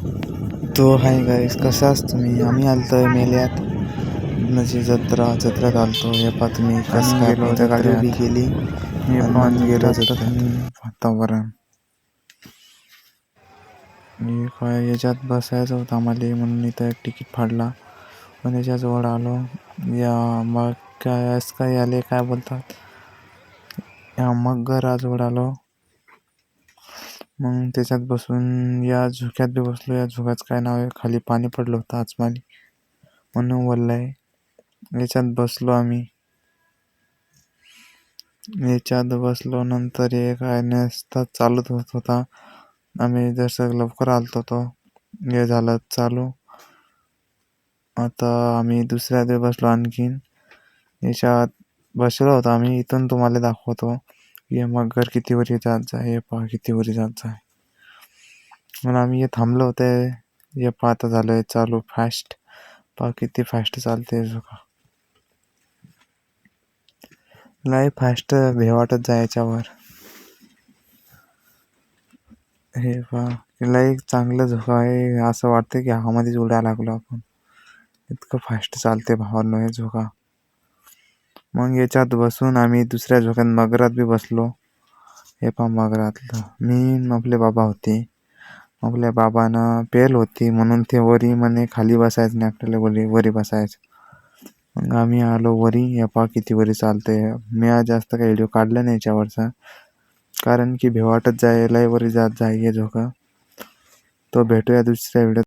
तो hi guys, कसा असतो तुम्ही? आम्ही आलतोय मेल्यात म्हणजे जत्रेत आलतो. हे पा तुम्ही कसं काय इथं गाडी उभी केली आणि मग गेलो जत्रेत. वातावरण मी काय याच्यात बसायचं होतं आम्हाला म्हणून इथं एक तिकीट फाडला. पण याच्याजवळ आलो या मग काय आले काय बोलतात या मगराजवळ आलो. मग त्याच्यात बसून या झोक्यात बी बसलो. या झोक्याचं काय नाव आहे, खाली पाणी पडलं होतं आचमाली म्हणून बोललाय. याच्यात बसलो आम्ही. याच्यात बसलो नंतर हे काय नसता चालत होत होता. आम्ही जसं लवकर आलतो तो हे झालं चालू. आता आम्ही दुसऱ्या दिवशी बसलो आणखीन. याच्यात बसलो होतो आम्ही. इथून तुम्हाला दाखवतो हे मगर किती वरी जात जाय. हे पहा किती वरी जात जाय. म्हणून आम्ही हे थांबलो होते. हे पहा आता झालंय चालू फास्ट. पहा किती फास्ट चालते झोका. लय फास्ट भे वाटत जायच्यावर. हे पहा लय चांगलं झोका आहे. असं वाटतं की हवामध्येच उडायला लागलो आपण. इतकं फास्ट चालते भावांनो हे झोका. मग याच्यात बसून आम्ही दुसऱ्या झोक्यात मगरात बी बसलो. हे पहा मगरातलं मी आपले बाबा होते. आपल्या बाबानं पेल होती म्हणून ते वरी म्हणे खाली बसायचं नाही, आपल्याला वरी बसायचं. मग आम्ही आलो वरी. हे पहा किती वरी चालते. मी आज जास्त काही व्हिडिओ काढला नाही याच्यावरचा, कारण की भेवाटत जाय लय वरी जात जाय हे झोका. तो भेटूया दुसऱ्या व्हिडिओ.